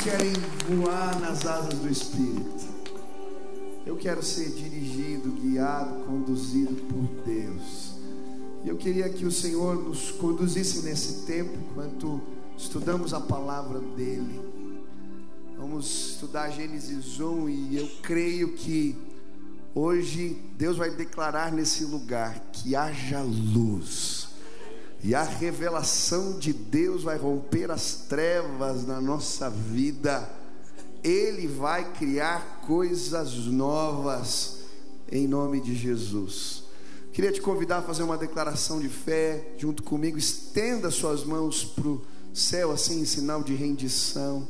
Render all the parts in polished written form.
querem voar nas asas do Espírito? Eu quero ser dirigido, guiado, conduzido por Deus. E eu queria que o Senhor nos conduzisse nesse tempo, enquanto estudamos a palavra dEle. Vamos estudar Gênesis 1 e eu creio que hoje Deus vai declarar nesse lugar que haja luz. E a revelação de Deus vai romper as trevas na nossa vida. Ele vai criar coisas novas em nome de Jesus. Queria te convidar a fazer uma declaração de fé junto comigo. Estenda suas mãos para o céu assim, em sinal de rendição.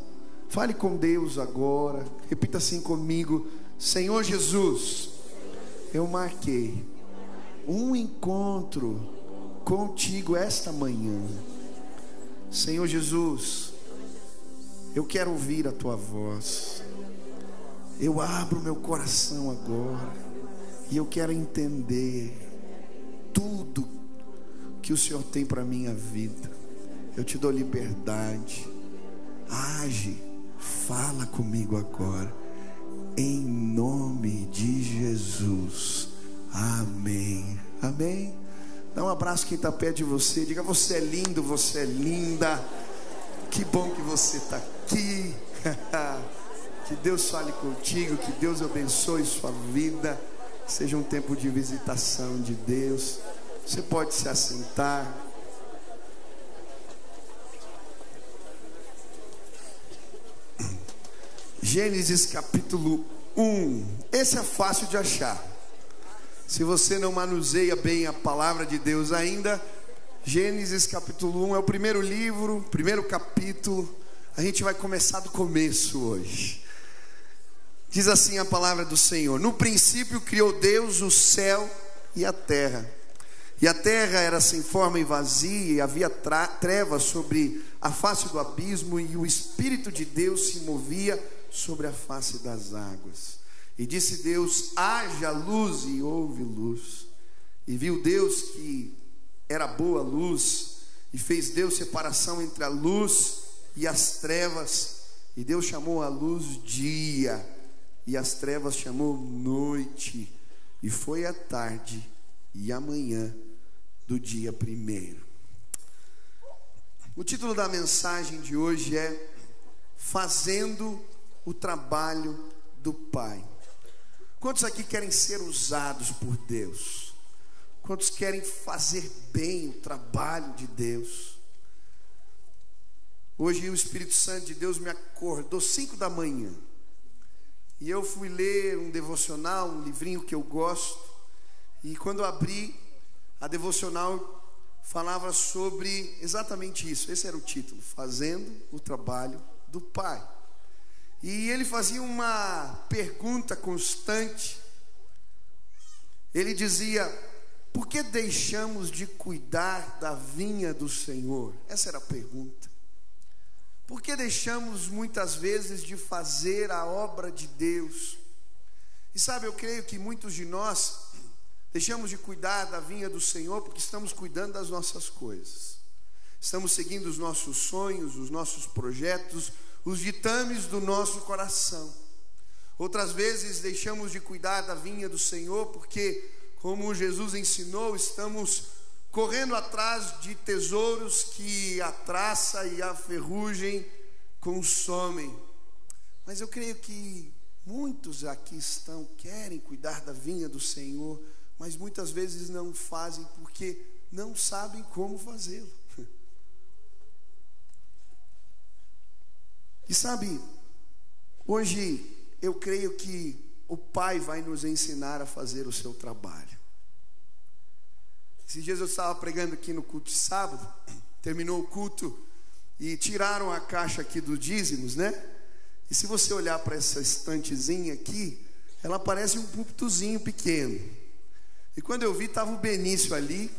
Fale com Deus agora. Repita assim comigo: Senhor Jesus, eu marquei um encontro contigo esta manhã. Senhor Jesus, eu quero ouvir a tua voz. Eu abro meu coração agora e eu quero entender tudo que o Senhor tem para minha vida. Eu te dou liberdade. Age, fala comigo agora, em nome de Jesus. Amém. Amém. Dá um abraço quem está perto de você. Diga: você é lindo, você é linda. Que bom que você está aqui. Que Deus fale contigo, que Deus abençoe sua vida. Seja um tempo de visitação de Deus. Você pode se assentar. Gênesis capítulo 1. Esse é fácil de achar. Se você não manuseia bem a palavra de Deus ainda, Gênesis capítulo 1 é o primeiro livro, primeiro capítulo. A gente vai começar do começo hoje. Diz assim a palavra do Senhor: no princípio criou Deus o céu e a terra. E a terra era sem forma e vazia, e havia trevas sobre a face do abismo, e o Espírito de Deus se movia sobre a face das águas. E disse Deus: haja luz, e houve luz. E viu Deus que era boa luz, e fez Deus separação entre a luz e as trevas. E Deus chamou a luz dia, e as trevas chamou noite. E foi a tarde e a manhã do dia primeiro. O título da mensagem de hoje é Fazendo o Trabalho do Pai. Quantos aqui querem ser usados por Deus? Quantos querem fazer bem o trabalho de Deus? Hoje o Espírito Santo de Deus me acordou 5 da manhã. E eu fui ler um devocional, um livrinho que eu gosto. E quando eu abri, a devocional falava sobre exatamente isso. Esse era o título: Fazendo o Trabalho do Pai. E ele fazia uma pergunta constante. Ele dizia: por que deixamos de cuidar da vinha do Senhor? Essa era a pergunta. Por que deixamos muitas vezes de fazer a obra de Deus? E sabe, eu creio que muitos de nós deixamos de cuidar da vinha do Senhor porque estamos cuidando das nossas coisas. Estamos seguindo os nossos sonhos, os nossos projetos, os ditames do nosso coração. Outras vezes deixamos de cuidar da vinha do Senhor porque, como Jesus ensinou, estamos correndo atrás de tesouros que a traça e a ferrugem consomem. Mas eu creio que muitos aqui querem cuidar da vinha do Senhor, mas muitas vezes não fazem porque não sabem como fazê-lo. E sabe, hoje eu creio que o Pai vai nos ensinar a fazer o seu trabalho. Esses dias eu estava pregando aqui no culto de sábado, terminou o culto e tiraram a caixa aqui dos dízimos, né? E se você olhar para essa estantezinha aqui, ela parece um púlpitozinho pequeno. E quando eu vi, estava o Benício ali,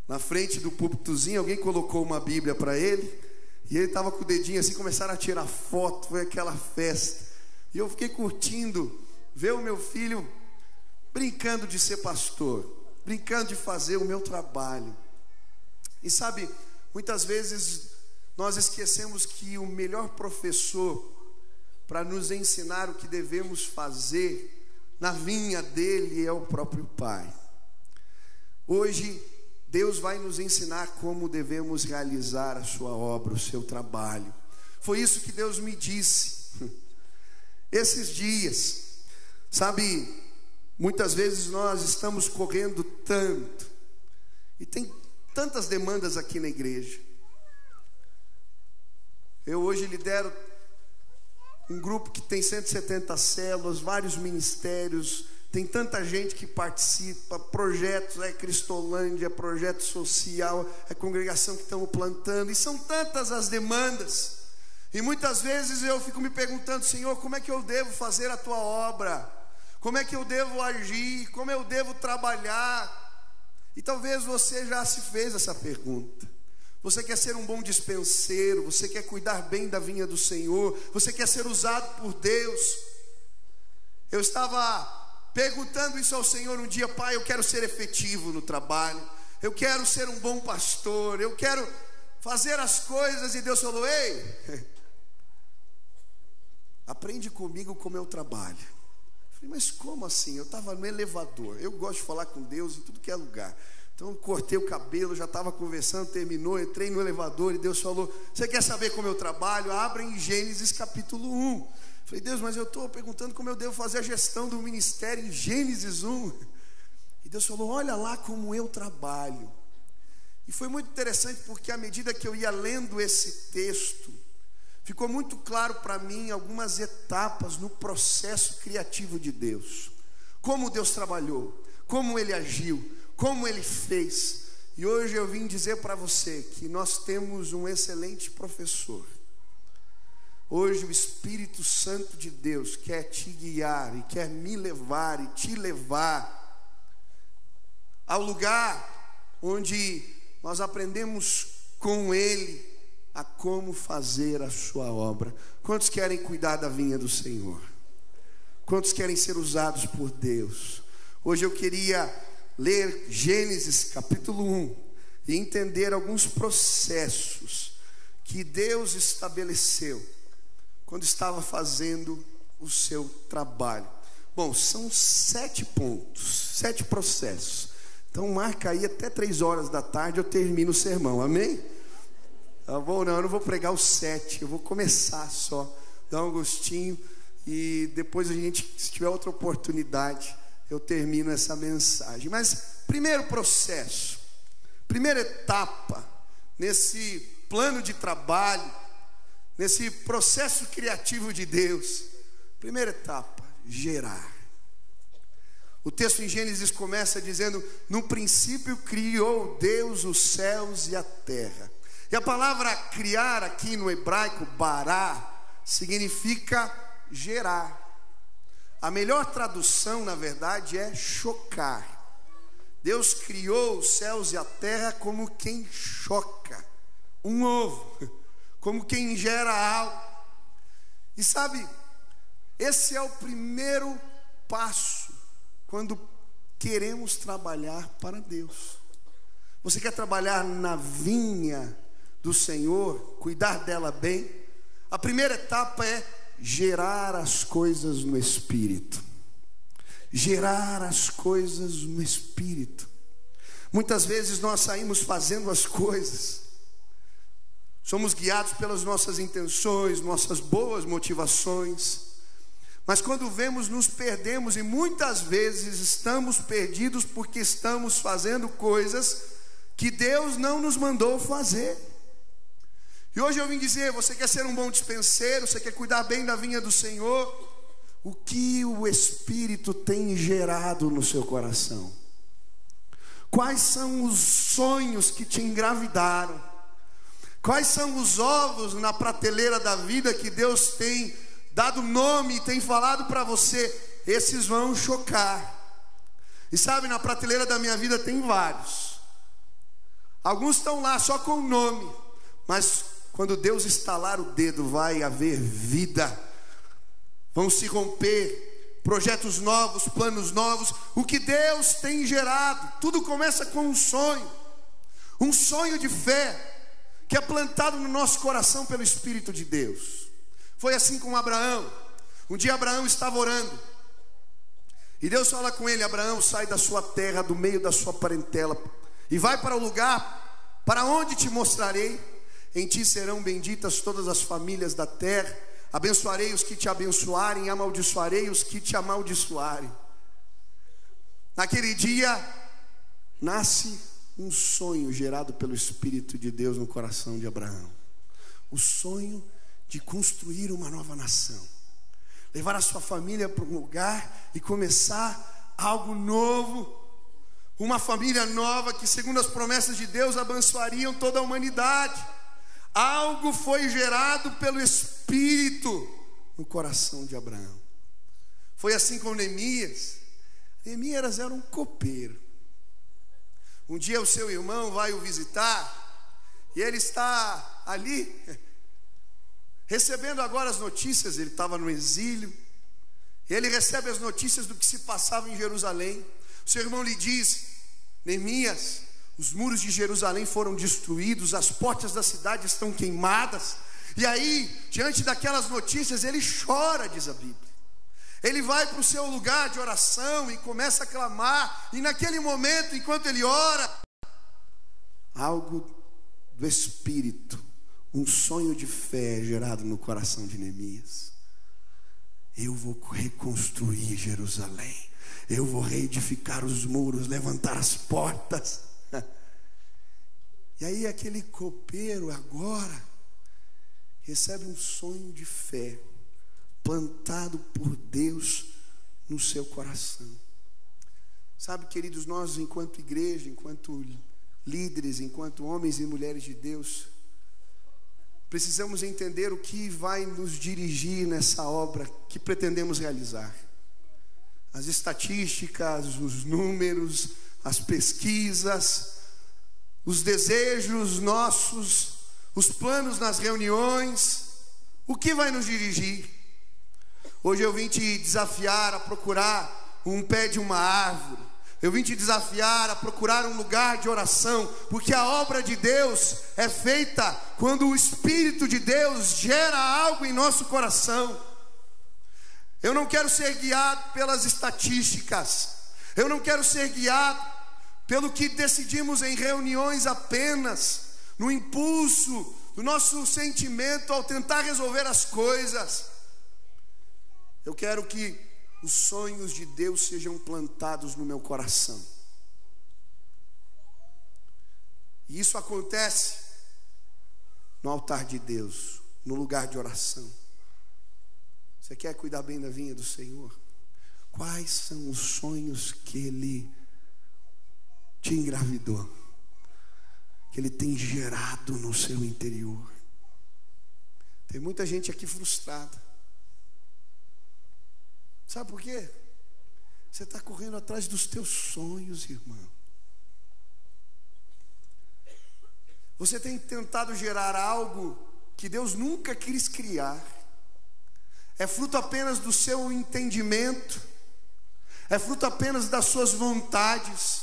na frente do púlpitozinho. Alguém colocou uma Bíblia para ele, e ele estava com o dedinho assim, começaram a tirar foto. Foi aquela festa. E eu fiquei curtindo ver o meu filho brincando de ser pastor, brincando de fazer o meu trabalho. E sabe, muitas vezes nós esquecemos que o melhor professor para nos ensinar o que devemos fazer na vinha dele é o próprio Pai. Hoje, Deus vai nos ensinar como devemos realizar a sua obra, o seu trabalho. Foi isso que Deus me disse esses dias. Sabe, muitas vezes nós estamos correndo tanto, e tem tantas demandas aqui na igreja. Eu hoje lidero um grupo que tem 170 células, vários ministérios, tem tanta gente que participa, projetos, Cristolândia, projeto social, congregação que estamos plantando, e são tantas as demandas, e muitas vezes eu fico me perguntando: Senhor, como é que eu devo fazer a tua obra? Como é que eu devo agir? Como eu devo trabalhar? E talvez você já se fez essa pergunta. Você quer ser um bom dispenseiro, você quer cuidar bem da vinha do Senhor, você quer ser usado por Deus. Eu estava perguntando isso ao Senhor um dia: Pai, eu quero ser efetivo no trabalho, eu quero ser um bom pastor, eu quero fazer as coisas. E Deus falou: ei, aprende comigo como eu trabalho. Eu falei: mas como assim? Eu estava no elevador, eu gosto de falar com Deus em tudo que é lugar. Então cortei o cabelo, já estava conversando, terminou, entrei no elevador e Deus falou: você quer saber como eu trabalho? Abra em Gênesis capítulo 1. Falei: Deus, mas eu estou perguntando como eu devo fazer a gestão do ministério em Gênesis 1. E Deus falou: olha lá como eu trabalho. E foi muito interessante, porque à medida que eu ia lendo esse texto, ficou muito claro para mim algumas etapas no processo criativo de Deus. Como Deus trabalhou, como Ele agiu, como Ele fez. E hoje eu vim dizer para você que nós temos um excelente professor. Hoje o Espírito Santo de Deus quer te guiar e quer me levar e te levar ao lugar onde nós aprendemos com Ele a como fazer a sua obra. Quantos querem cuidar da vinha do Senhor? Quantos querem ser usados por Deus? Hoje eu queria ler Gênesis capítulo 1 e entender alguns processos que Deus estabeleceu quando estava fazendo o seu trabalho. Bom, são 7 pontos, 7 processos. Então marca aí, até 3 horas da tarde eu termino o sermão, amém? Tá bom? Não, eu não vou pregar os 7, eu vou começar só, dar um gostinho, e depois a gente, se tiver outra oportunidade, eu termino essa mensagem. Mas primeiro processo, primeira etapa nesse plano de trabalho, nesse processo criativo de Deus, primeira etapa: gerar. O texto em Gênesis começa dizendo: no princípio criou Deus os céus e a terra. E a palavra criar aqui no hebraico, bará, significa gerar. A melhor tradução, na verdade, é chocar. Deus criou os céus e a terra como quem choca um ovo, como quem gera algo. E sabe, esse é o primeiro passo quando queremos trabalhar para Deus. Você quer trabalhar na vinha do Senhor, cuidar dela bem? A primeira etapa é gerar as coisas no Espírito. Gerar as coisas no Espírito. Muitas vezes nós saímos fazendo as coisas, somos guiados pelas nossas intenções, nossas boas motivações, mas quando vemos, nos perdemos, e muitas vezes estamos perdidos porque estamos fazendo coisas que Deus não nos mandou fazer. E hoje eu vim dizer: você quer ser um bom dispenseiro, você quer cuidar bem da vinha do Senhor? O que o Espírito tem gerado no seu coração? Quais são os sonhos que te engravidaram? Quais são os ovos na prateleira da vida que Deus tem dado nome e tem falado para você? Esses vão chocar. E sabe, na prateleira da minha vida tem vários. Alguns estão lá só com o nome, mas quando Deus estalar o dedo, vai haver vida. Vão se romper projetos novos, planos novos. O que Deus tem gerado, tudo começa com um sonho de fé, que a implantado no nosso coração pelo Espírito de Deus. Foi assim com Abraão. Um dia Abraão estava orando, e Deus fala com ele: Abraão, sai da sua terra, do meio da sua parentela, e vai para o lugar para onde te mostrarei. Em ti serão benditas todas as famílias da terra. Abençoarei os que te abençoarem, e amaldiçoarei os que te amaldiçoarem. Naquele dia nasce um sonho gerado pelo Espírito de Deus no coração de Abraão. O sonho de construir uma nova nação, levar a sua família para um lugar e começar algo novo. Uma família nova que, segundo as promessas de Deus, abençoariam toda a humanidade. Algo foi gerado pelo Espírito no coração de Abraão. Foi assim com Neemias. Neemias era um copeiro. Um dia o seu irmão vai o visitar, e ele está ali recebendo agora as notícias. Ele estava no exílio, e ele recebe as notícias do que se passava em Jerusalém. O seu irmão lhe diz: Neemias, os muros de Jerusalém foram destruídos, as portas da cidade estão queimadas. E aí, diante daquelas notícias, ele chora, diz a Bíblia. Ele vai para o seu lugar de oração e começa a clamar. E naquele momento, enquanto ele ora, algo do Espírito, um sonho de fé gerado no coração de Neemias. Eu vou reconstruir Jerusalém, eu vou reedificar os muros, levantar as portas. E aí aquele copeiro agora recebe um sonho de fé, plantado por Deus no seu coração. Sabe, queridos, nós enquanto igreja, enquanto líderes, enquanto homens e mulheres de Deus, precisamos entender o que vai nos dirigir nessa obra que pretendemos realizar. As estatísticas, os números, as pesquisas, os desejos nossos, os planos nas reuniões, o que vai nos dirigir? Hoje eu vim te desafiar a procurar um pé de uma árvore. Eu vim te desafiar a procurar um lugar de oração, porque a obra de Deus é feita quando o Espírito de Deus gera algo em nosso coração. Eu não quero ser guiado pelas estatísticas, eu não quero ser guiado pelo que decidimos em reuniões apenas, no impulso do nosso sentimento ao tentar resolver as coisas. Eu quero que os sonhos de Deus sejam plantados no meu coração. E isso acontece no altar de Deus, no lugar de oração. Você quer cuidar bem da vinha do Senhor? Quais são os sonhos que Ele te engravidou, que Ele tem gerado no seu interior? Tem muita gente aqui frustrada. Sabe por quê? Você está correndo atrás dos teus sonhos, irmão. Você tem tentado gerar algo que Deus nunca quis criar. É fruto apenas do seu entendimento, é fruto apenas das suas vontades,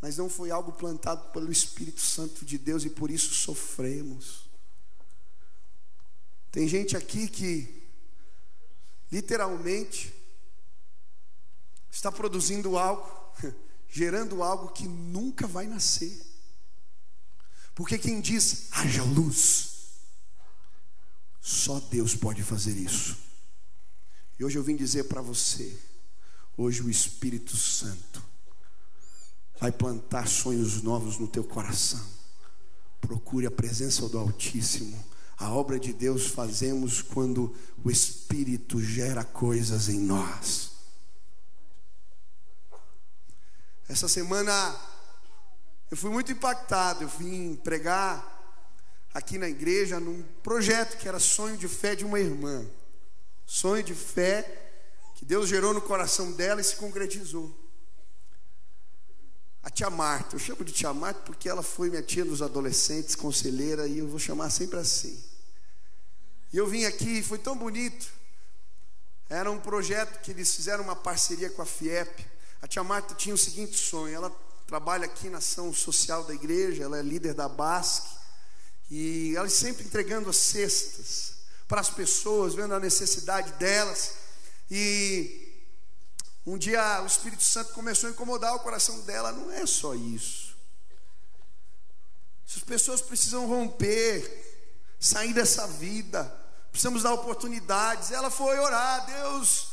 mas não foi algo plantado pelo Espírito Santo de Deus, e por isso sofremos. Tem gente aqui que literalmente está produzindo algo, gerando algo que nunca vai nascer. Porque quem diz haja luz, só Deus pode fazer isso. E hoje eu vim dizer para você, hoje o Espírito Santo vai plantar sonhos novos no teu coração. Procure a presença do Altíssimo. A obra de Deus fazemos quando o Espírito gera coisas em nós. Essa semana eu fui muito impactado. Eu vim pregar aqui na igreja num projeto que era sonho de fé de uma irmã. Sonho de fé que Deus gerou no coração dela e se concretizou. A tia Marta, eu chamo de tia Marta porque ela foi minha tia dos adolescentes, conselheira, e eu vou chamar sempre assim. E eu vim aqui, foi tão bonito. Era um projeto que eles fizeram uma parceria com a FIEP. A tia Marta tinha o seguinte sonho: ela trabalha aqui na ação social da igreja, ela é líder da BASC, E elas sempre entregando as cestas para as pessoas, vendo a necessidade delas. E um dia o Espírito Santo começou a incomodar o coração dela. Não é só isso. As pessoas precisam romper, sair dessa vida. Precisamos dar oportunidades. Ela foi orar, Deus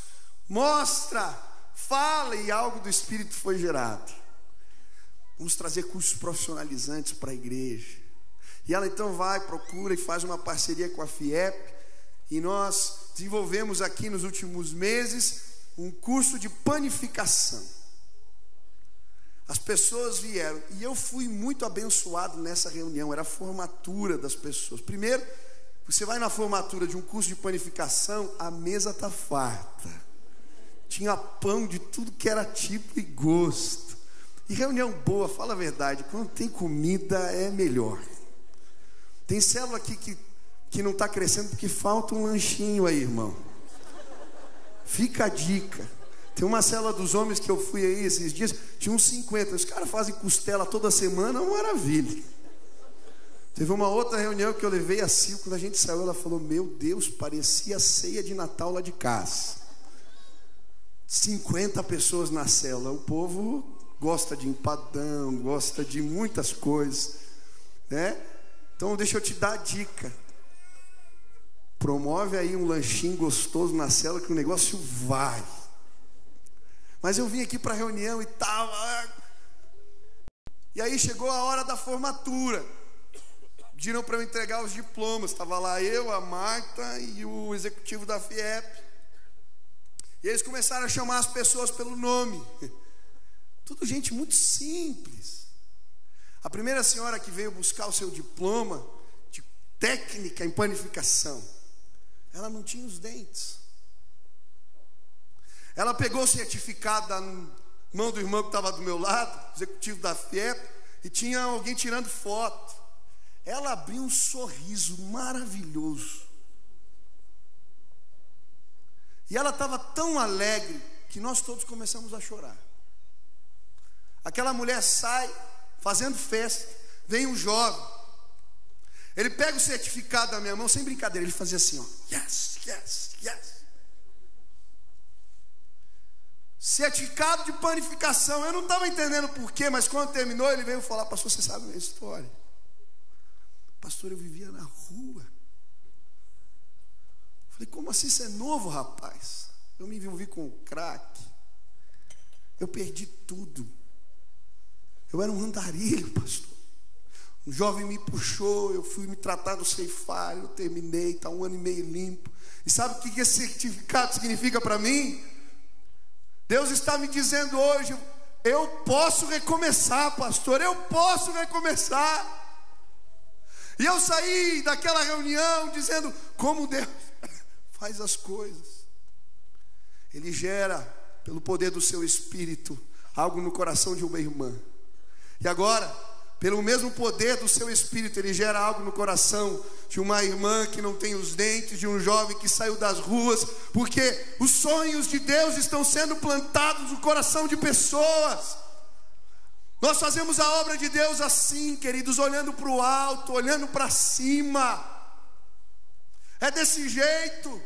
mostra, fala, e algo do Espírito foi gerado. Vamos trazer cursos profissionalizantes para a igreja. E ela então vai, procura e faz uma parceria com a FIEP. E nós desenvolvemos aqui nos últimos meses um curso de panificação. As pessoas vieram e eu fui muito abençoado nessa reunião. Era a formatura das pessoas. Primeiro, você vai na formatura de um curso de panificação, a mesa está farta. Tinha pão de tudo que era tipo e gosto. E reunião boa, fala a verdade, quando tem comida é melhor. Tem célula aqui que não está crescendo porque falta um lanchinho aí, irmão. Fica a dica. Tem uma célula dos homens que eu fui aí esses dias, tinha uns 50. Os caras fazem costela toda semana, uma maravilha. Teve uma outra reunião que eu levei a Sil, quando a gente saiu, ela falou: meu Deus, parecia a ceia de Natal lá de casa. 50 pessoas na célula. O povo gosta de empadão, gosta de muitas coisas, né? Então deixa eu te dar a dica. Promove aí um lanchinho gostoso na célula que o negócio vai. Mas eu vim aqui para a reunião e tal. E aí chegou a hora da formatura. Pediram para eu entregar os diplomas. Estava lá eu, a Marta e o executivo da FIEP. E eles começaram a chamar as pessoas pelo nome. Tudo gente muito simples. A primeira senhora que veio buscar o seu diploma de técnica em panificação, ela não tinha os dentes. Ela pegou o certificado da mão do irmão que estava do meu lado, executivo da FIEP, e tinha alguém tirando foto. Ela abriu um sorriso maravilhoso. E ela estava tão alegre que nós todos começamos a chorar. Aquela mulher sai fazendo festa, vem um jovem. Ele pega o certificado da minha mão, sem brincadeira, ele fazia assim, ó. Yes, yes, yes. Certificado de panificação. Eu não estava entendendo porquê, mas quando terminou, ele veio falar: pastor, você sabe a minha história? Pastor, eu vivia na rua. Falei: como assim? Você é novo, rapaz? Eu me envolvi com crack. Eu perdi tudo. Eu era um andarilho, pastor. Um jovem me puxou, eu fui me tratar no ceifário, eu terminei, está 1 ano e meio limpo. E sabe o que esse certificado significa para mim? Deus está me dizendo hoje: eu posso recomeçar, pastor, eu posso recomeçar. E eu saí daquela reunião dizendo como Deus faz as coisas. Ele gera, pelo poder do seu Espírito, algo no coração de uma irmã. E agora, pelo mesmo poder do seu Espírito, Ele gera algo no coração de uma irmã que não tem os dentes, de um jovem que saiu das ruas, porque os sonhos de Deus estão sendo plantados no coração de pessoas. Nós fazemos a obra de Deus assim, queridos, olhando para o alto, olhando para cima. É desse jeito.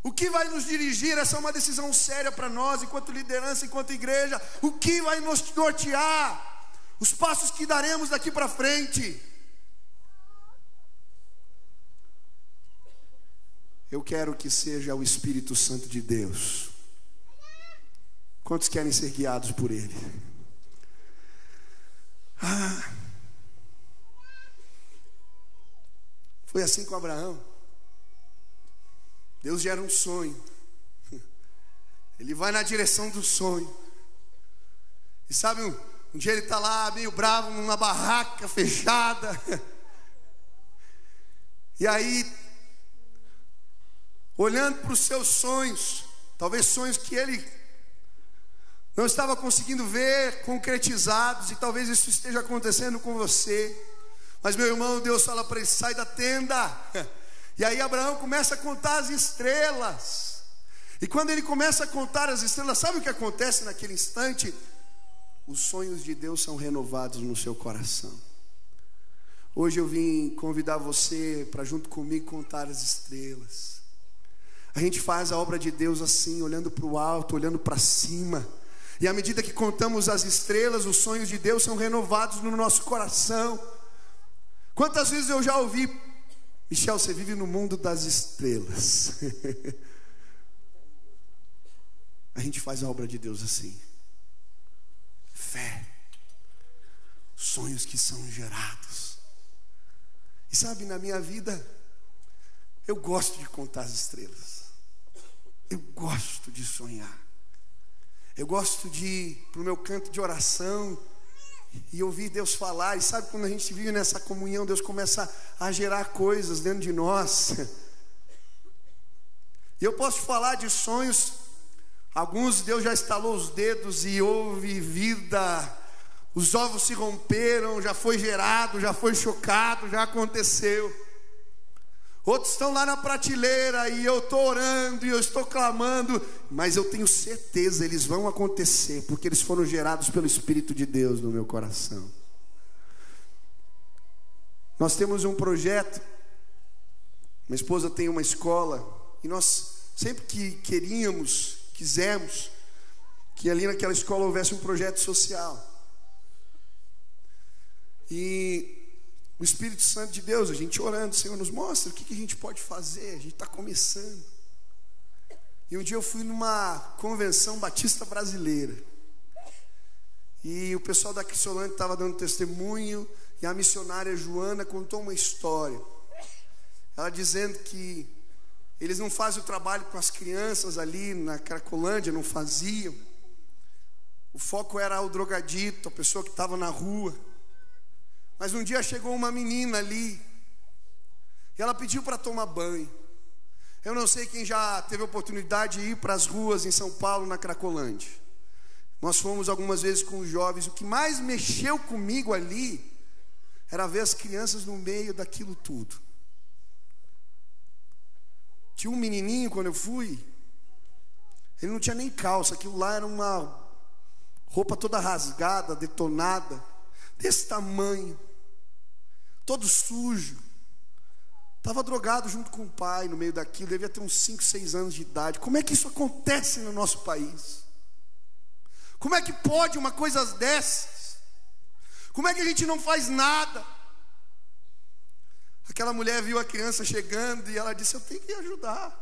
O que vai nos dirigir? Essa é uma decisão séria para nós, enquanto liderança, enquanto igreja. O que vai nos nortear? Os passos que daremos daqui para frente. Eu quero que seja o Espírito Santo de Deus. Quantos querem ser guiados por Ele? Foi assim com Abraão. Deus gera um sonho. Ele vai na direção do sonho. E sabe, um dia ele está lá meio bravo numa barraca fechada. E aí, olhando para os seus sonhos, talvez sonhos que ele não estava conseguindo ver concretizados, e talvez isso esteja acontecendo com você. Mas meu irmão, Deus fala para ele: sai da tenda. E aí Abraão começa a contar as estrelas. E quando ele começa a contar as estrelas, sabe o que acontece naquele instante? Os sonhos de Deus são renovados no seu coração. Hoje eu vim convidar você para junto comigo contar as estrelas. A gente faz a obra de Deus assim, olhando para o alto, olhando para cima. E à medida que contamos as estrelas, os sonhos de Deus são renovados no nosso coração. Quantas vezes eu já ouvi: Michel, você vive no mundo das estrelas. A gente faz a obra de Deus assim. Fé. Sonhos que são gerados. E sabe, na minha vida, eu gosto de contar as estrelas. Eu gosto de sonhar. Eu gosto de ir para o meu canto de oração e ouvir Deus falar. E sabe, quando a gente vive nessa comunhão, Deus começa a gerar coisas dentro de nós. E eu posso falar de sonhos. Alguns Deus já estalou os dedos e houve vida. Os ovos se romperam, já foi gerado, já foi chocado, já aconteceu. Outros estão lá na prateleira e eu estou orando e eu estou clamando, mas eu tenho certeza, eles vão acontecer, porque eles foram gerados pelo Espírito de Deus no meu coração. Nós temos um projeto, minha esposa tem uma escola, e nós sempre que quisemos que ali naquela escola houvesse um projeto social. E o Espírito Santo de Deus, a gente orando, Senhor, nos mostra o que a gente pode fazer. A gente está começando. E um dia eu fui numa convenção batista brasileira, e o pessoal da Crisolândia estava dando testemunho, e a missionária Joana contou uma história. Ela dizendo que eles não fazem o trabalho com as crianças ali na Cracolândia, não faziam. O foco era o drogadito, a pessoa que estava na rua. Mas um dia chegou uma menina ali, e ela pediu para tomar banho. Eu não sei quem já teve a oportunidade de ir para as ruas em São Paulo, na Cracolândia. Nós fomos algumas vezes com os jovens. O que mais mexeu comigo ali era ver as crianças no meio daquilo tudo. Tinha um menininho, quando eu fui, ele não tinha nem calça. Aquilo lá era uma roupa toda rasgada, detonada, desse tamanho, todo sujo. Estava drogado junto com o pai no meio daquilo. Devia ter uns 5, 6 anos de idade. Como é que isso acontece no nosso país? Como é que pode uma coisa dessas? Como é que a gente não faz nada? Aquela mulher viu a criança chegando e ela disse: eu tenho que ajudar.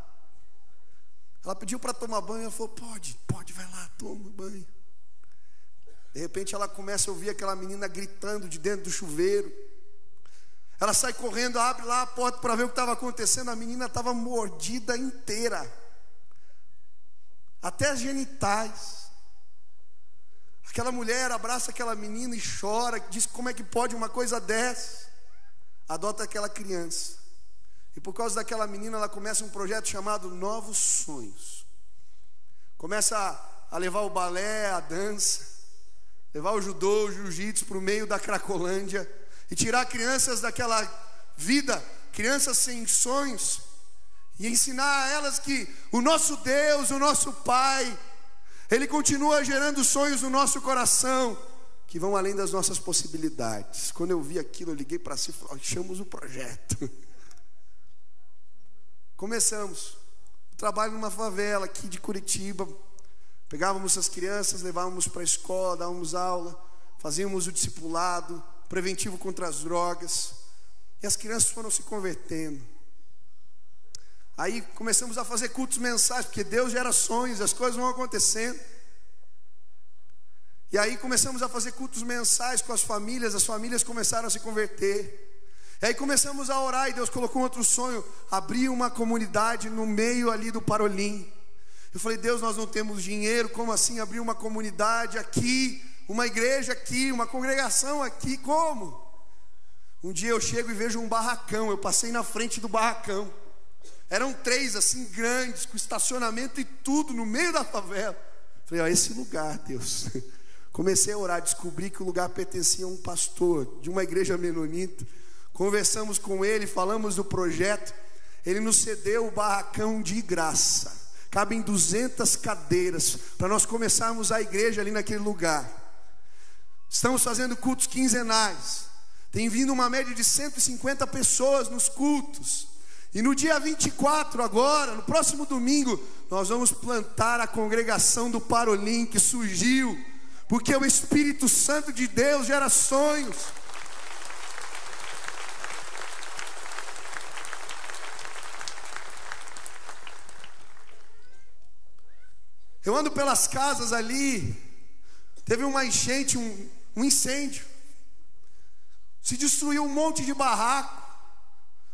Ela pediu para tomar banho. Ela falou: pode, vai lá, toma banho. De repente ela começa a ouvir aquela menina gritando de dentro do chuveiro. Ela sai correndo, abre lá a porta para ver o que estava acontecendo. A menina estava mordida inteira, até as genitais. Aquela mulher abraça aquela menina e chora, diz: como é que pode uma coisa dessa? Adota aquela criança. E por causa daquela menina, ela começa um projeto chamado Novos Sonhos. Começa a levar o balé, a dança, levar o judô, o jiu-jitsu para o meio da Cracolândia, e tirar crianças daquela vida, crianças sem sonhos, e ensinar a elas que o nosso Deus, o nosso Pai, Ele continua gerando sonhos no nosso coração, que vão além das nossas possibilidades. Quando eu vi aquilo, eu liguei para si e falei: achamos o projeto. Começamos o trabalho numa favela aqui de Curitiba. Pegávamos as crianças, levávamos para a escola, dávamos aula, fazíamos o discipulado preventivo contra as drogas, e as crianças foram se convertendo. Aí começamos a fazer cultos mensais, porque Deus gera sonhos, as coisas vão acontecendo. E aí começamos a fazer cultos mensais com as famílias começaram a se converter. E aí começamos a orar, e Deus colocou outro sonho: abrir uma comunidade no meio ali do Parolim. Eu falei: Deus, nós não temos dinheiro, como assim abrir uma comunidade aqui, uma igreja aqui, uma congregação aqui, como? Um dia eu chego e vejo um barracão. Eu passei na frente do barracão. Eram 3 assim grandes, com estacionamento e tudo no meio da favela. Falei: ó, esse lugar, Deus. Comecei a orar, descobri que o lugar pertencia a um pastor de uma igreja menonita. Conversamos com ele, falamos do projeto. Ele nos cedeu o barracão de graça. Cabem 200 cadeiras para nós começarmos a igreja ali naquele lugar. Estamos fazendo cultos quinzenais. Tem vindo uma média de 150 pessoas nos cultos. E no dia 24 agora, no próximo domingo, nós vamos plantar a congregação do Parolim que surgiu, porque o Espírito Santo de Deus gera sonhos. Eu ando pelas casas ali, teve uma enchente, um incêndio, se destruiu um monte de barraco.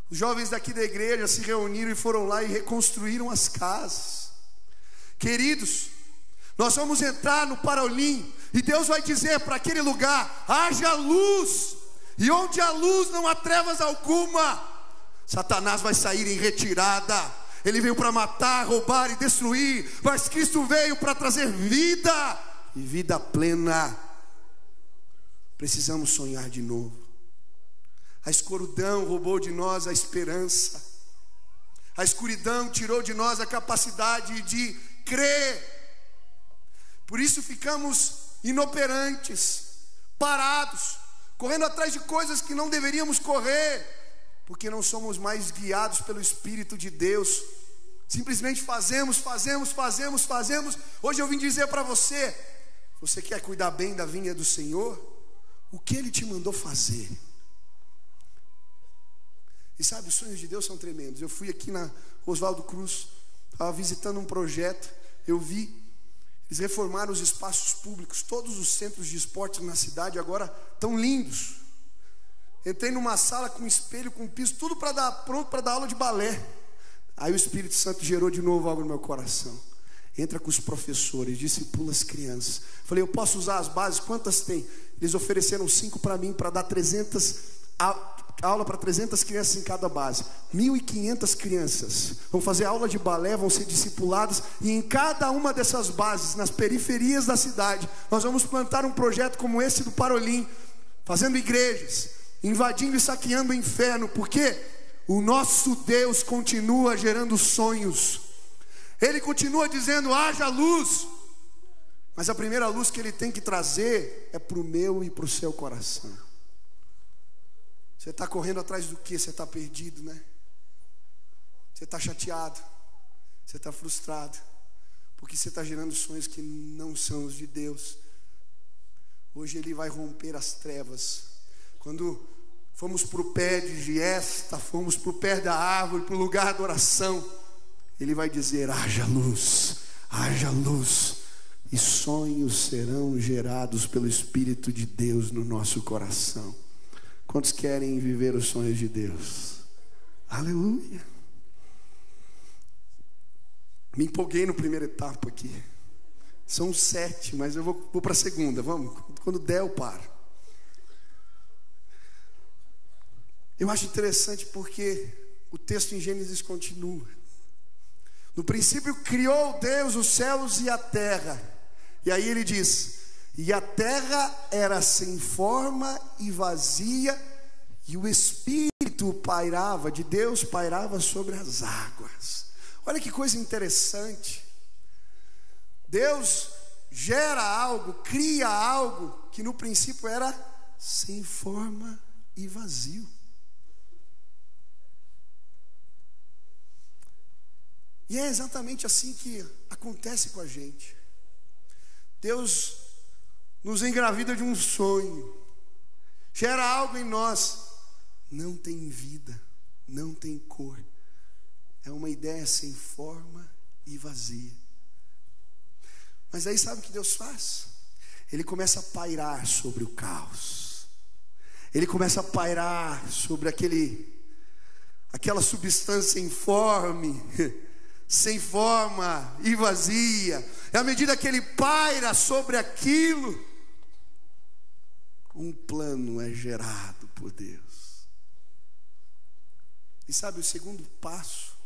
Os jovens daqui da igreja se reuniram e foram lá e reconstruíram as casas. Queridos, nós vamos entrar no Parolim e Deus vai dizer para aquele lugar: haja luz, e onde há luz não há trevas alguma. Satanás vai sair em retirada. Ele veio para matar, roubar e destruir, mas Cristo veio para trazer vida, e vida plena. Precisamos sonhar de novo. A escuridão roubou de nós a esperança. A escuridão tirou de nós a capacidade de crer. Por isso ficamos inoperantes, parados, correndo atrás de coisas que não deveríamos correr, porque não somos mais guiados pelo Espírito de Deus. Simplesmente fazemos. Hoje eu vim dizer para você: você quer cuidar bem da vinha do Senhor? O que Ele te mandou fazer? E sabe, os sonhos de Deus são tremendos. Eu fui aqui na Oswaldo Cruz, estava visitando um projeto. Eu vi, eles reformaram os espaços públicos. Todos os centros de esportes na cidade agora estão lindos. Entrei numa sala com espelho, com piso, tudo pronto para dar aula de balé. Aí o Espírito Santo gerou de novo algo no meu coração. Entra com os professores, discipula as crianças. Falei: eu posso usar as bases? Quantas tem? Eles ofereceram 5 para mim, para dar 300 aula para 300 crianças em cada base. 1.500 crianças vão fazer aula de balé, vão ser discipuladas. E em cada uma dessas bases, nas periferias da cidade, nós vamos plantar um projeto como esse do Parolim, fazendo igrejas, invadindo e saqueando o inferno, porque o nosso Deus continua gerando sonhos. Ele continua dizendo: haja luz. Mas a primeira luz que Ele tem que trazer é para o meu e para o seu coração. Você está correndo atrás do que? Você está perdido, né? Você está chateado, você está frustrado, porque você está gerando sonhos que não são os de Deus. Hoje Ele vai romper as trevas. Quando fomos para o pé de giesta, fomos para o pé da árvore, para o lugar da oração, Ele vai dizer: haja luz, e sonhos serão gerados pelo Espírito de Deus no nosso coração. Quantos querem viver os sonhos de Deus? Aleluia. Me empolguei no primeiro etapa aqui. São 7, mas eu vou para a segunda. Vamos, quando der eu paro. Eu acho interessante porque o texto em Gênesis continua. No princípio criou Deus os céus e a terra. E aí ele diz: e a terra era sem forma e vazia, e o Espírito pairava, de Deus pairava sobre as águas. Olha que coisa interessante. Deus gera algo, cria algo que no princípio era sem forma e vazio. E é exatamente assim que acontece com a gente. Deus nos engravida de um sonho, gera algo em nós, não tem vida, não tem cor, é uma ideia sem forma e vazia. Mas aí sabe o que Deus faz? Ele começa a pairar sobre o caos. Ele começa a pairar sobre aquela substância informe, sem forma e vazia. E à medida que ele paira sobre aquilo, um plano é gerado por Deus. E sabe, o segundo passo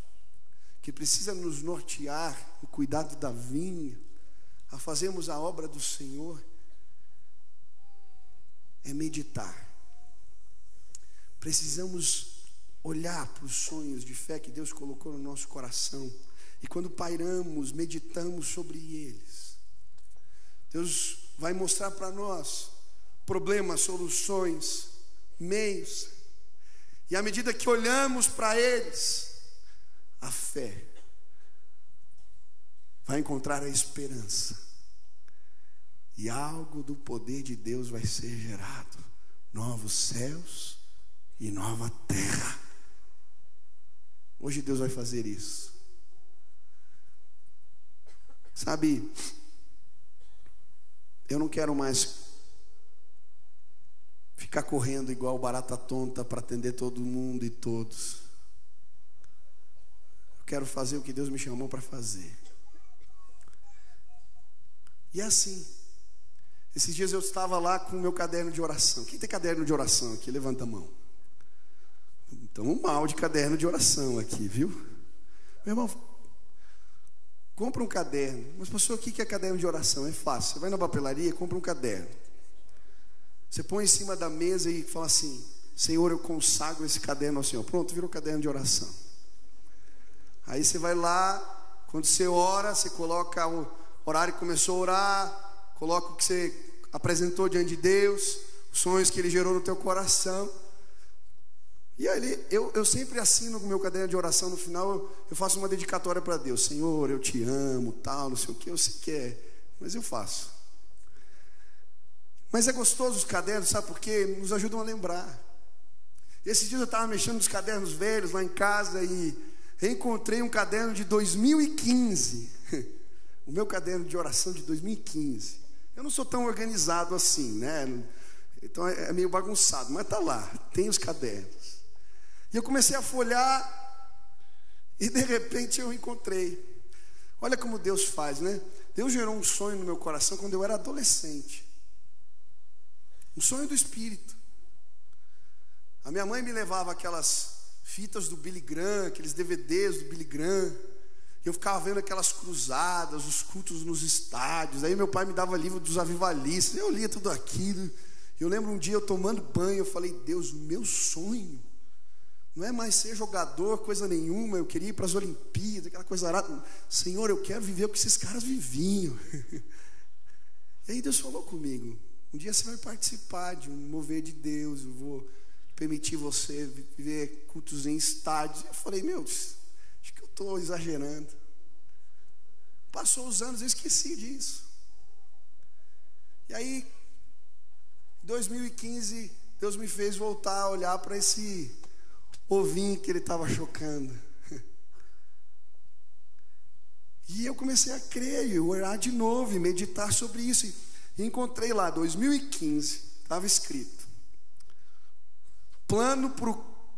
que precisa nos nortear no cuidado da vinha, a fazermos a obra do Senhor, é meditar. Precisamos olhar para os sonhos de fé que Deus colocou no nosso coração, e quando pairamos, meditamos sobre eles, Deus vai mostrar para nós problemas, soluções, meios. E à medida que olhamos para eles, a fé vai encontrar a esperança. E algo do poder de Deus vai ser gerado. Novos céus e nova terra. Hoje Deus vai fazer isso. Sabe, eu não quero mais ficar correndo igual barata tonta para atender todo mundo e todos. Eu quero fazer o que Deus me chamou para fazer. E é assim. Esses dias eu estava lá com o meu caderno de oração. Quem tem caderno de oração aqui? Levanta a mão. Então, mal de caderno de oração aqui, viu? Meu irmão, compra um caderno. Mas pastor, o que é caderno de oração? É fácil. Você vai na papelaria, compra um caderno. Você põe em cima da mesa e fala assim: Senhor, eu consagro esse caderno ao Senhor. Pronto, virou caderno de oração. Aí você vai lá, quando você ora, você coloca o horário que começou a orar, coloca o que você apresentou diante de Deus, os sonhos que Ele gerou no teu coração. E aí eu sempre assino com o meu caderno de oração. No final eu faço uma dedicatória para Deus. Senhor, eu te amo, tal, não sei o que. Eu sei que é, mas eu faço. Mas é gostoso os cadernos, sabe por quê? Nos ajudam a lembrar. Esses dias eu estava mexendo nos cadernos velhos lá em casa e encontrei um caderno de 2015. O meu caderno de oração de 2015. Eu não sou tão organizado assim, né? Então é meio bagunçado, mas está lá, tem os cadernos. E eu comecei a folhear e de repente eu encontrei. Olha como Deus faz, né? Deus gerou um sonho no meu coração quando eu era adolescente. Um sonho do Espírito. A minha mãe me levava aquelas fitas do Billy Graham, aqueles DVDs do Billy Graham. Eu ficava vendo aquelas cruzadas, os cultos nos estádios. Aí meu pai me dava livro dos avivalistas. Eu lia tudo aquilo. Eu lembro um dia eu tomando banho, eu falei: Deus, o meu sonho não é mais ser jogador, coisa nenhuma. Eu queria ir para as Olimpíadas, aquela coisa arada. Senhor, eu quero viver o que esses caras viviam. E aí Deus falou comigo: um dia você vai participar de um mover de Deus. Eu vou permitir você viver cultos em estádios. Eu falei: meu Deus, acho que eu estou exagerando. Passou os anos, eu esqueci disso. E aí, em 2015, Deus me fez voltar a olhar para esse ovinho que Ele estava chocando. E eu comecei a crer, e orar de novo, e meditar sobre isso. E encontrei lá, 2015, estava escrito: plano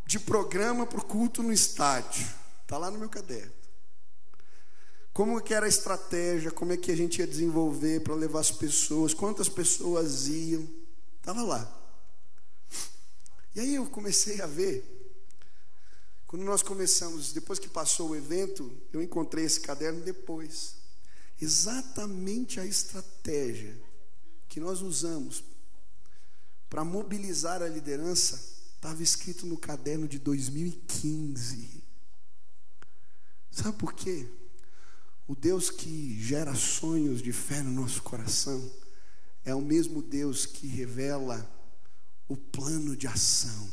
de programa para o culto no estádio. Está lá no meu caderno. Como que era a estratégia, como é que a gente ia desenvolver para levar as pessoas, quantas pessoas iam. Estava lá. E aí eu comecei a ver. Quando nós começamos, depois que passou o evento, eu encontrei esse caderno depois. Exatamente a estratégia que nós usamos para mobilizar a liderança estava escrito no caderno de 2015. Sabe por quê? O Deus que gera sonhos de fé no nosso coração é o mesmo Deus que revela o plano de ação,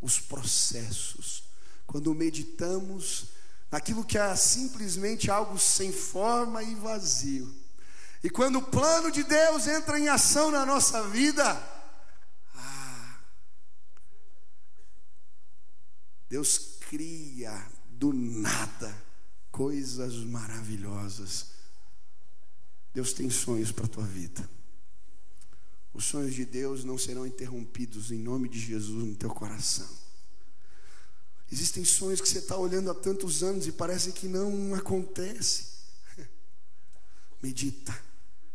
os processos. Quando meditamos naquilo que é simplesmente algo sem forma e vazio. E quando o plano de Deus entra em ação na nossa vida, Deus cria do nada coisas maravilhosas. Deus tem sonhos para a tua vida. Os sonhos de Deus não serão interrompidos em nome de Jesus no teu coração. Existem sonhos que você está olhando há tantos anos e parece que não acontece. Medita,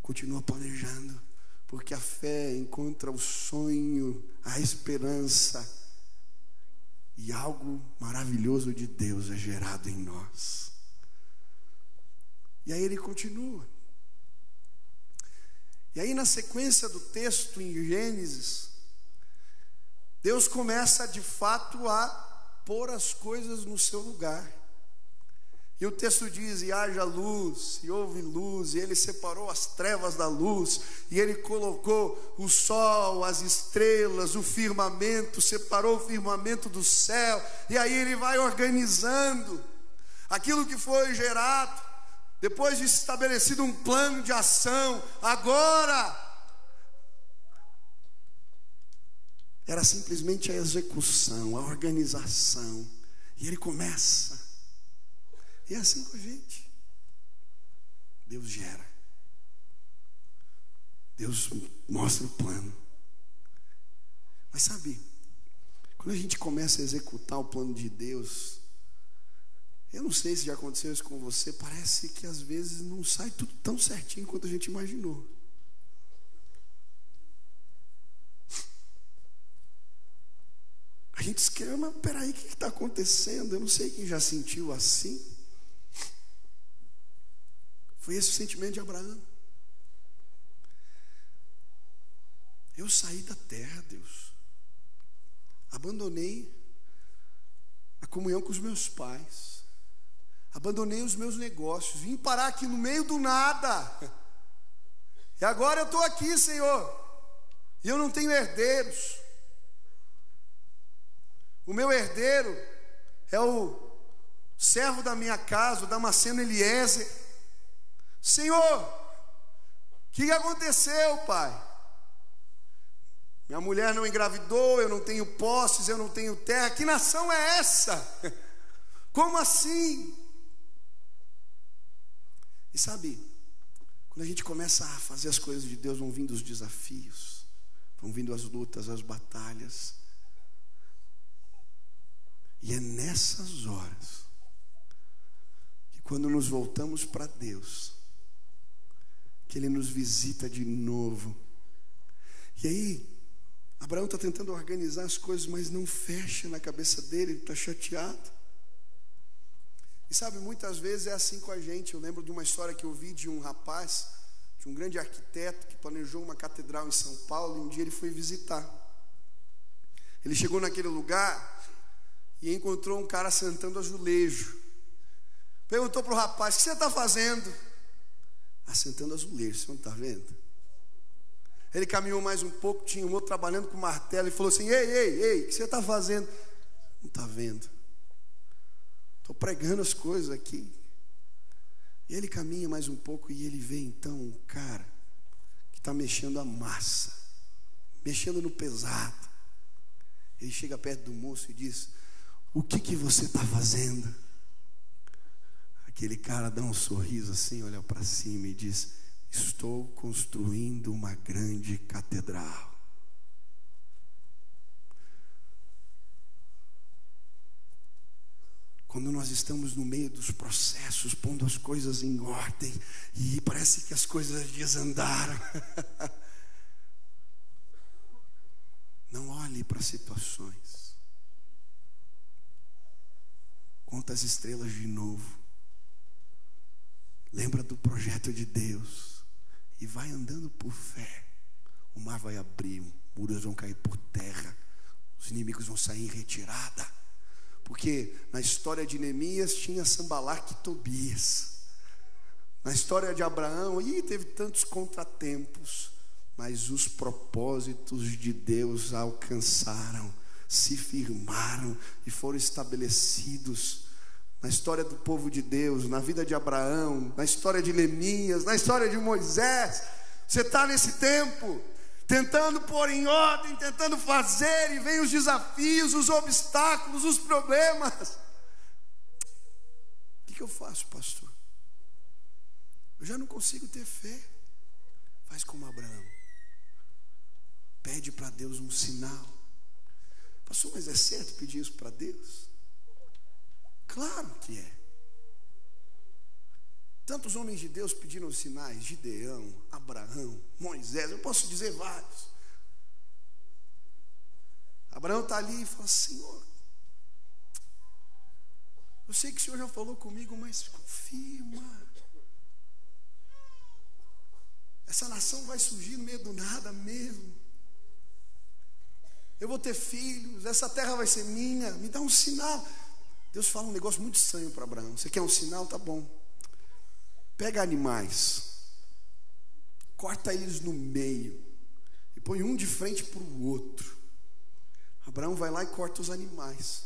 continua planejando, porque a fé encontra o sonho, a esperança, e algo maravilhoso de Deus é gerado em nós. E aí ele continua. E aí na sequência do texto em Gênesis, Deus começa de fato a pôr as coisas no seu lugar. E o texto diz: e haja luz, e houve luz, e ele separou as trevas da luz, e ele colocou o sol, as estrelas, o firmamento, separou o firmamento do céu, e aí ele vai organizando aquilo que foi gerado, depois de estabelecido um plano de ação. Agora era simplesmente a execução, a organização, e ele começa. E é assim com a gente. Deus gera, Deus mostra o plano. Mas sabe, quando a gente começa a executar o plano de Deus, eu não sei se já aconteceu isso com você, parece que às vezes não sai tudo tão certinho quanto a gente imaginou. A gente escreve: mas peraí, o que está acontecendo? Eu não sei quem já sentiu assim. Foi esse o sentimento de Abraão. Eu saí da terra, Deus, abandonei a comunhão com os meus pais, abandonei os meus negócios, vim parar aqui no meio do nada, e agora eu estou aqui, Senhor, e eu não tenho herdeiros. O meu herdeiro é o servo da minha casa, o Damasceno Eliezer. Senhor, o que aconteceu, Pai? Minha mulher não engravidou, eu não tenho posses, eu não tenho terra. Que nação é essa? Como assim? E sabe, quando a gente começa a fazer as coisas de Deus, vão vindo os desafios, vão vindo as lutas, as batalhas. E é nessas horas que, quando nos voltamos para Deus, que Ele nos visita de novo. E aí Abraão está tentando organizar as coisas, mas não fecha na cabeça dele, ele está chateado. E sabe, muitas vezes é assim com a gente. Eu lembro de uma história que eu vi de um rapaz, de um grande arquiteto, que planejou uma catedral em São Paulo, e um dia ele foi visitar. Ele chegou naquele lugar e encontrou um cara sentando azulejo. Perguntou para o rapaz: o que você está fazendo? Assentando azulejo, você não está vendo? Ele caminhou mais um pouco, tinha um outro trabalhando com martelo, e falou assim: ei, o que você está fazendo? Não está vendo? Estou pregando as coisas aqui. E ele caminha mais um pouco e ele vê então um cara que está mexendo a massa, mexendo no pesado. Ele chega perto do moço e diz: o que você está fazendo? Aquele cara dá um sorriso assim, olha para cima e diz: estou construindo uma grande catedral. Quando nós estamos no meio dos processos, pondo as coisas em ordem, e parece que as coisas desandaram, não olhe para as situações, conta as estrelas de novo. Lembra do projeto de Deus e vai andando por fé. O mar vai abrir, muros vão cair por terra, os inimigos vão sair em retirada. Porque na história de Neemias tinha Sanbalat e Tobias. Na história de Abraão, teve tantos contratempos, mas os propósitos de Deus alcançaram, se firmaram e foram estabelecidos. Na história do povo de Deus, na vida de Abraão, na história de Neemias, na história de Moisés. Você está nesse tempo, tentando pôr em ordem, tentando fazer, e vem os desafios, os obstáculos, os problemas. O que eu faço, pastor? Eu já não consigo ter fé. Faz como Abraão. Pede para Deus um sinal. Pastor, mas é certo pedir isso para Deus? Claro que é. Tantos homens de Deus pediram sinais: Gideão, Abraão, Moisés, eu posso dizer vários. Abraão está ali e fala: Senhor, eu sei que o Senhor já falou comigo, mas confirma. Essa nação vai surgir no meio do nada mesmo. Eu vou ter filhos, essa terra vai ser minha, me dá um sinal. Deus fala um negócio muito estranho para Abraão. Você quer um sinal? Tá bom. Pega animais, corta eles no meio e põe um de frente para o outro. Abraão vai lá e corta os animais,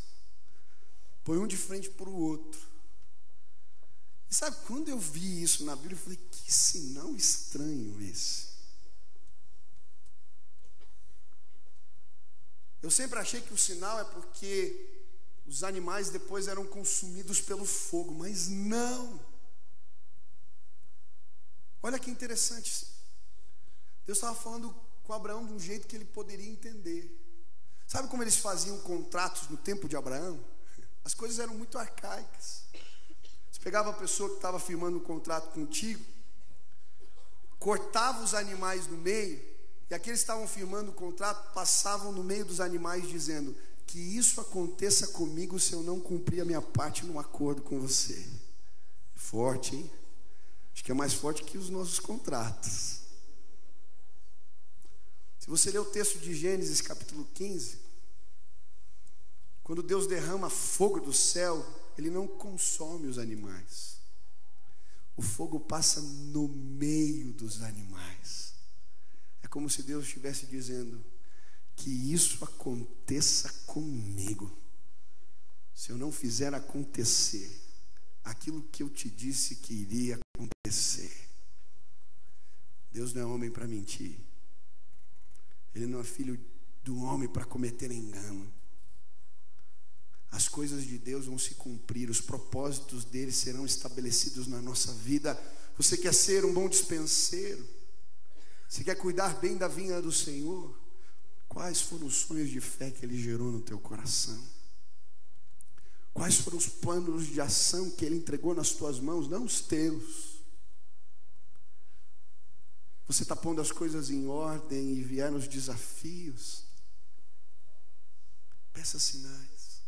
põe um de frente para o outro. E sabe, quando eu vi isso na Bíblia, eu falei, que sinal estranho esse. Eu sempre achei que o sinal é porque os animais depois eram consumidos pelo fogo, mas não. Olha que interessante. Deus estava falando com Abraão de um jeito que ele poderia entender. Sabe como eles faziam contratos no tempo de Abraão? As coisas eram muito arcaicas. Você pegava a pessoa que estava firmando um contrato contigo, cortava os animais no meio, e aqueles que estavam firmando o contrato passavam no meio dos animais dizendo: que isso aconteça comigo se eu não cumprir a minha parte no acordo com você. Forte, hein? Acho que é mais forte que os nossos contratos. Se você ler o texto de Gênesis capítulo 15, quando Deus derrama fogo do céu, Ele não consome os animais. O fogo passa no meio dos animais. É como se Deus estivesse dizendo: que isso aconteça comigo se eu não fizer acontecer aquilo que eu te disse que iria acontecer. Deus não é homem para mentir. Ele não é filho do homem para cometer engano. As coisas de Deus vão se cumprir, os propósitos dele serão estabelecidos na nossa vida. Você quer ser um bom dispenseiro? Você quer cuidar bem da vinha do Senhor? Quais foram os sonhos de fé que Ele gerou no teu coração? Quais foram os planos de ação que Ele entregou nas tuas mãos, não os teus? Você está pondo as coisas em ordem e vieram os desafios? Peça sinais.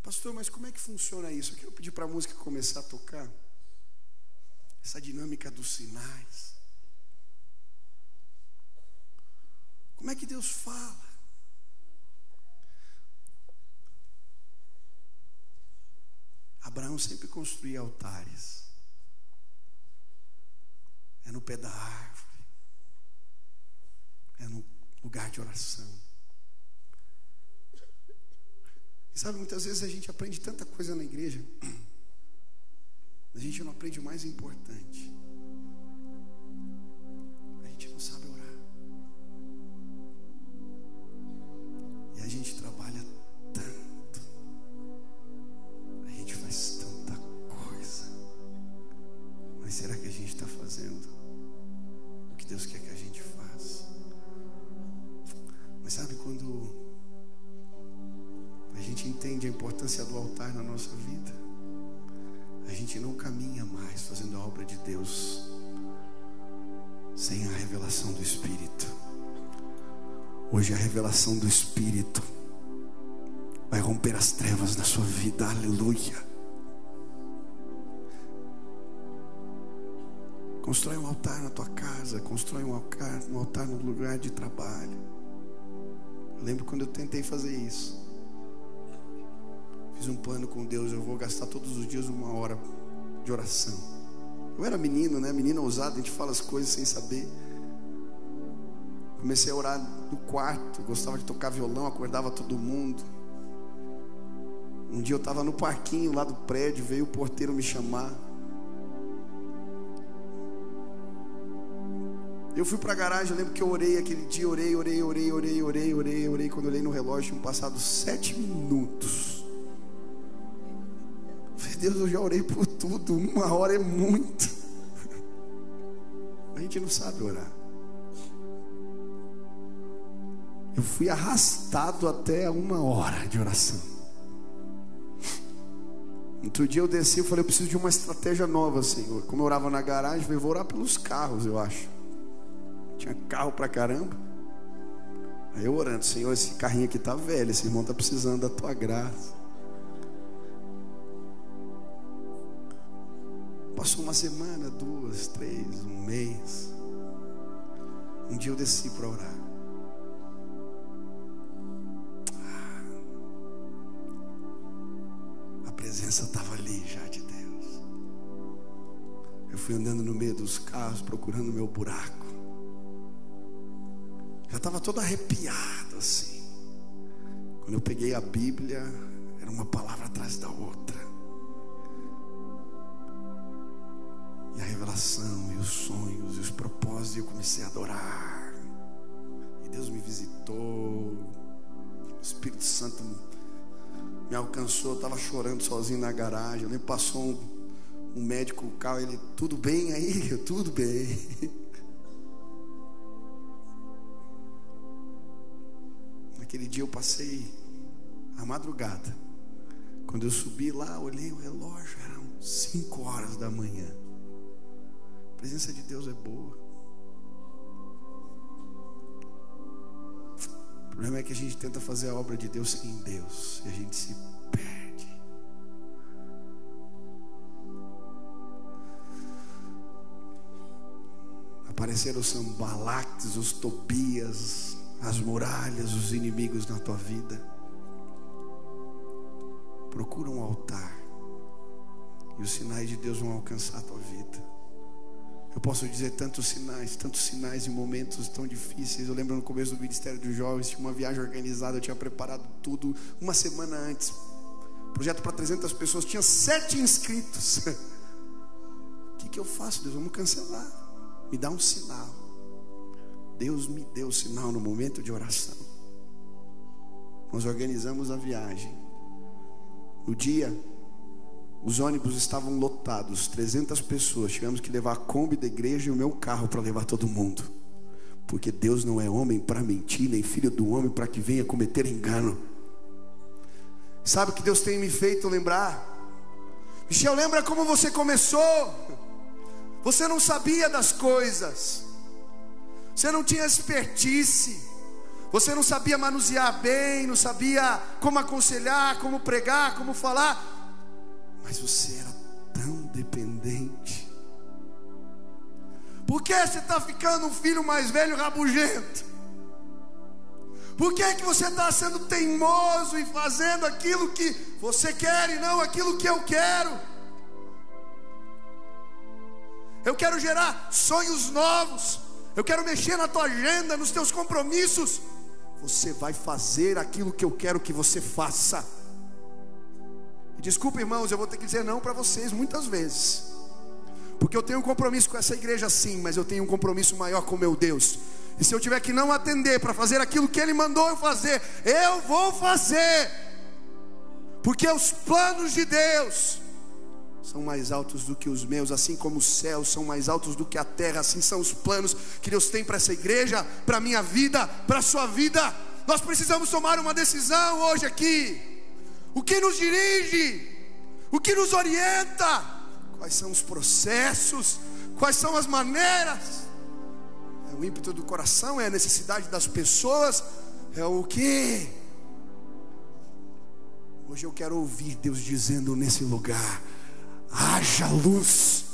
Pastor, mas como é que funciona isso? Eu quero pedir para a música começar a tocar. Essa dinâmica dos sinais. Como é que Deus fala? Abraão sempre construía altares. É no pé da árvore. É no lugar de oração. E sabe, muitas vezes a gente aprende tanta coisa na igreja, mas a gente não aprende o mais importante. A gente não sabe orar. E a gente trabalha tanto, a gente faz tanta coisa, mas será que a gente está fazendo o que Deus quer que a gente faça? Mas sabe, quando a gente entende a importância do altar na nossa vida, a gente não caminha mais fazendo a obra de Deus sem a revelação do Espírito. Hoje a revelação do Espírito vai romper as trevas na sua vida. Aleluia. Constrói um altar na tua casa. Constrói um altar no lugar de trabalho. Eu lembro quando eu tentei fazer isso. Fiz um plano com Deus. Eu vou gastar todos os dias 1 hora de oração. Eu era menino, né? Menino ousado, a gente fala as coisas sem saber. Comecei a orar no quarto. Gostava de tocar violão, acordava todo mundo. Um dia eu estava no parquinho lá do prédio, veio o porteiro me chamar. Eu fui para a garagem, eu lembro que eu orei aquele dia, orei. Quando eu olhei no relógio, tinham passado 7 minutos. Falei, Deus, eu já orei por tudo, 1 hora é muito. A gente não sabe orar. Eu fui arrastado até 1 hora de oração. Outro dia eu desci, eu falei, eu preciso de uma estratégia nova, Senhor. Como eu orava na garagem, eu falei, vou orar pelos carros, eu acho. Tinha carro pra caramba. Aí eu orando, Senhor, esse carrinho aqui tá velho, esse irmão tá precisando da tua graça. Passou 1 semana, 2, 3, 1 mês. Um dia eu desci para orar. presença estava ali já de Deus. Eu fui andando no meio dos carros, procurando o meu buraco. Já estava todo arrepiado assim. Quando eu peguei a Bíblia, era uma palavra atrás da outra. E a revelação, e os sonhos, e os propósitos, e eu comecei a adorar. E Deus me visitou. O Espírito Santo me alcançou. Eu estava chorando sozinho na garagem. Eu lembro, passou um médico, o carro, ele: tudo bem aí? Eu: tudo bem. Naquele dia eu passei a madrugada. Quando eu subi lá, olhei o relógio, eram 5 horas da manhã. A presença de Deus é boa. O problema é que a gente tenta fazer a obra de Deus sem Deus, e a gente se perde. Apareceram os Sanbalactes, os Tobias, as muralhas, os inimigos na tua vida. Procura um altar, e os sinais de Deus vão alcançar a tua vida. Eu posso dizer tantos sinais em momentos tão difíceis. Eu lembro no começo do Ministério dos Jovens, tinha uma viagem organizada, eu tinha preparado tudo uma semana antes. Projeto para 300 pessoas, tinha 7 inscritos. O que eu faço, Deus? Vamos cancelar. Me dá um sinal. Deus me deu o sinal no momento de oração. Nós organizamos a viagem. No dia, os ônibus estavam lotados, 300 pessoas. Tivemos que levar a Kombi da igreja e o meu carro para levar todo mundo. Porque Deus não é homem para mentir, nem filho do homem para que venha cometer engano. Sabe o que Deus tem me feito lembrar? Michel, lembra como você começou? Você não sabia das coisas. Você não tinha expertise. Você não sabia manusear bem, não sabia como aconselhar, como pregar, como falar. Mas você era tão dependente. Por que você está ficando um filho mais velho rabugento? Por que você está sendo teimoso e fazendo aquilo que você quer e não aquilo que eu quero? Eu quero gerar sonhos novos. Eu quero mexer na tua agenda, nos teus compromissos. Você vai fazer aquilo que eu quero que você faça. E desculpa, irmãos, eu vou ter que dizer não para vocês muitas vezes. Porque eu tenho um compromisso com essa igreja sim, mas eu tenho um compromisso maior com meu Deus. E se eu tiver que não atender para fazer aquilo que Ele mandou eu fazer, eu vou fazer. Porque os planos de Deus são mais altos do que os meus. Assim como os céus são mais altos do que a terra, assim são os planos que Deus tem para essa igreja, para a minha vida, para a sua vida. Nós precisamos tomar uma decisão hoje aqui. O que nos dirige? O que nos orienta? Quais são os processos? Quais são as maneiras? É o ímpeto do coração? É a necessidade das pessoas? É o quê? Hoje eu quero ouvir Deus dizendo nesse lugar: haja luz.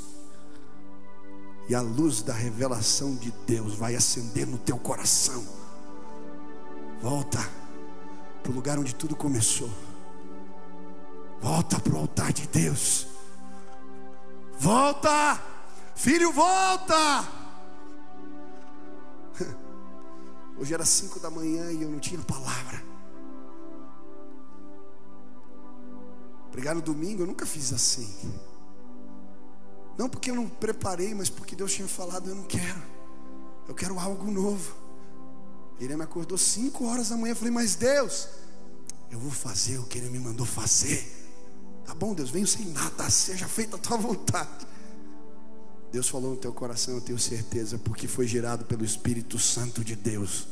E a luz da revelação de Deus vai acender no teu coração. Volta para o lugar onde tudo começou. Volta para o altar de Deus. Volta, filho, volta. Hoje era 5 da manhã e eu não tinha palavra. Pregar no domingo eu nunca fiz assim. Não porque eu não preparei, mas porque Deus tinha falado: eu não quero. Eu quero algo novo. Ele me acordou 5 horas da manhã. Eu falei: mas Deus, eu vou fazer o que Ele me mandou fazer. Tá bom, Deus, venho sem nada, seja feita a tua vontade. Deus falou no teu coração, eu tenho certeza, porque foi gerado pelo Espírito Santo de Deus.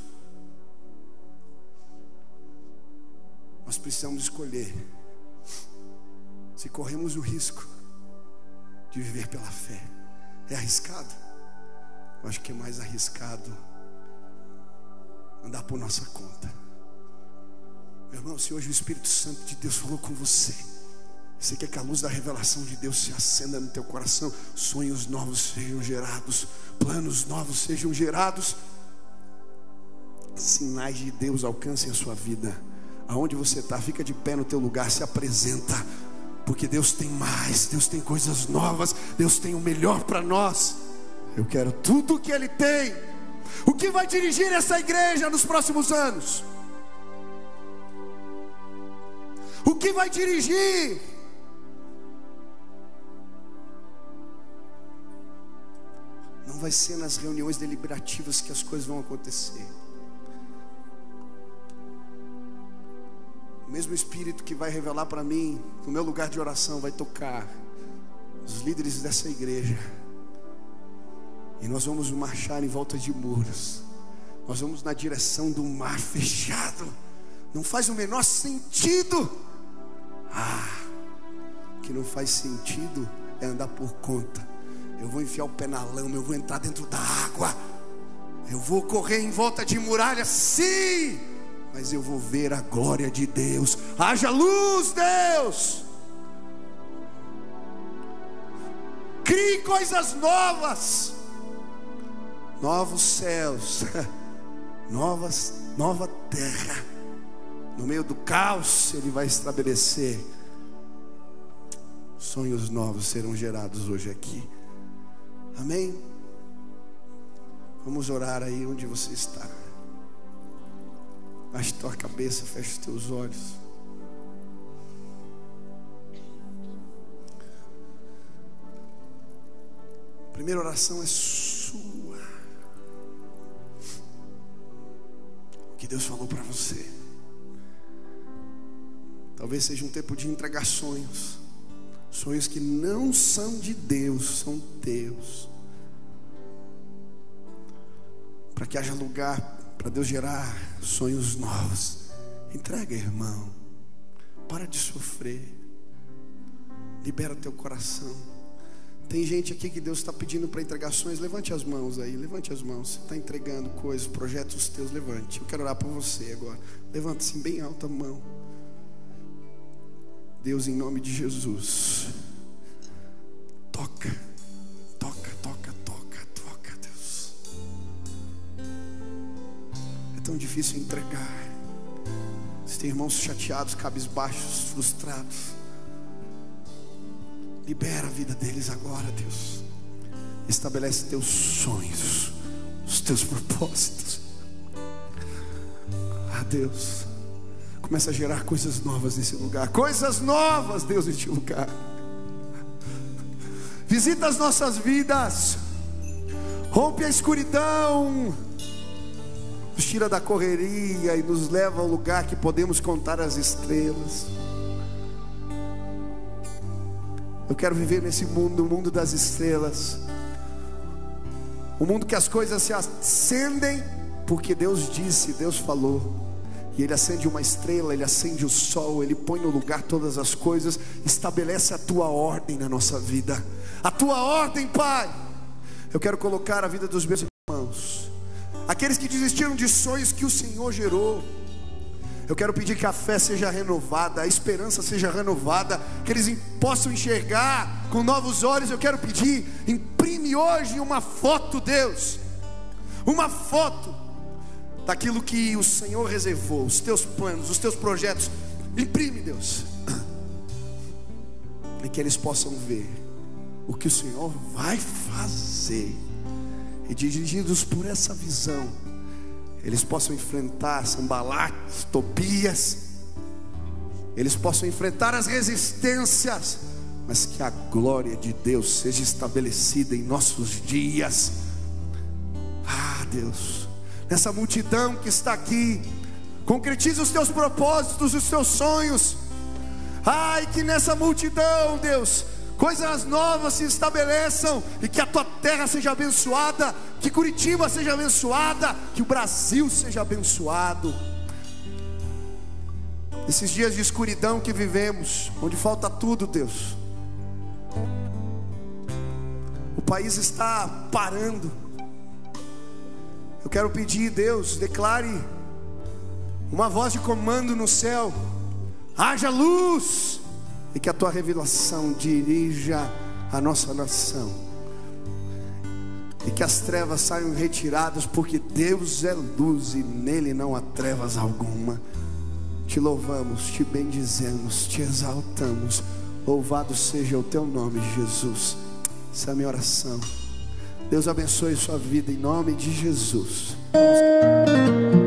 Nós precisamos escolher se corremos o risco de viver pela fé. É arriscado? Eu acho que é mais arriscado andar por nossa conta. Meu irmão, se hoje o Espírito Santo de Deus falou com você, você quer que a luz da revelação de Deus se acenda no teu coração, sonhos novos sejam gerados, planos novos sejam gerados, sinais de Deus alcancem a sua vida. Aonde você está, fica de pé no teu lugar, se apresenta. porque Deus tem mais, Deus tem coisas novas, Deus tem o melhor para nós. Eu quero tudo o que Ele tem. O que vai dirigir essa igreja nos próximos anos? O que vai dirigir? Não vai ser nas reuniões deliberativas que as coisas vão acontecer. O mesmo Espírito que vai revelar para mim, no meu lugar de oração, vai tocar os líderes dessa igreja. E nós vamos marchar em volta de muros. Nós vamos na direção do mar fechado. Não faz o menor sentido. O que não faz sentido é andar por conta. Eu vou enfiar o pé na lama, eu vou entrar dentro da água, eu vou correr em volta de muralhas, sim, mas eu vou ver a glória de Deus. Haja luz, Deus. Crie coisas novas, novos céus, nova terra. No meio do caos Ele vai estabelecer. Sonhos novos serão gerados hoje aqui. Amém? Vamos orar aí onde você está. Baixe tua cabeça, feche os teus olhos. A primeira oração é sua. O que Deus falou para você. Talvez seja um tempo de entregar sonhos. Sonhos que não são de Deus, são teus. Para que haja lugar para Deus gerar sonhos novos. Entrega, irmão. Para de sofrer. Libera teu coração. Tem gente aqui que Deus está pedindo para entregar sonhos. Levante as mãos aí, levante as mãos. Você está entregando coisas, projetos teus, levante. Eu quero orar por você agora. Levante-se bem alta a mão. Deus, em nome de Jesus, toca, Deus. É tão difícil entregar. Você tem irmãos chateados, cabisbaixos, frustrados. Libera a vida deles agora, Deus. Estabelece teus sonhos, os teus propósitos. Deus, começa a gerar coisas novas nesse lugar. Coisas novas, Deus, neste lugar. Visita as nossas vidas. Rompe a escuridão. Nos tira da correria e nos leva ao lugar que podemos contar as estrelas. Eu quero viver nesse mundo, o mundo das estrelas. O mundo que as coisas se acendem porque Deus disse, Deus falou. E Ele acende uma estrela, Ele acende o sol, Ele põe no lugar todas as coisas. Estabelece a Tua ordem na nossa vida. A Tua ordem, Pai. Eu quero colocar a vida dos meus irmãos, aqueles que desistiram de sonhos que o Senhor gerou. Eu quero pedir que a fé seja renovada, a esperança seja renovada, que eles possam enxergar com novos olhos. Eu quero pedir, imprime hoje uma foto, Deus, uma foto daquilo que o Senhor reservou, os teus planos, os teus projetos. Imprime, Deus, e que eles possam ver o que o Senhor vai fazer, e dirigidos por essa visão, eles possam enfrentar Sanbalate, Tobias, eles possam enfrentar as resistências, mas que a glória de Deus seja estabelecida em nossos dias. Deus, nessa multidão que está aqui, concretiza os teus propósitos, os teus sonhos. Que nessa multidão, Deus, coisas novas se estabeleçam, e que a tua terra seja abençoada, que Curitiba seja abençoada, que o Brasil seja abençoado. Esses dias de escuridão que vivemos, onde falta tudo, Deus, o país está parando. Eu quero pedir, Deus, declare uma voz de comando no céu: haja luz, e que a tua revelação dirija a nossa nação, e que as trevas saiam retiradas, porque Deus é luz e nele não há trevas alguma. Te louvamos, te bendizemos, te exaltamos, Louvado seja o teu nome, Jesus. Essa é a minha oração. Deus abençoe sua vida em nome de Jesus. Vamos...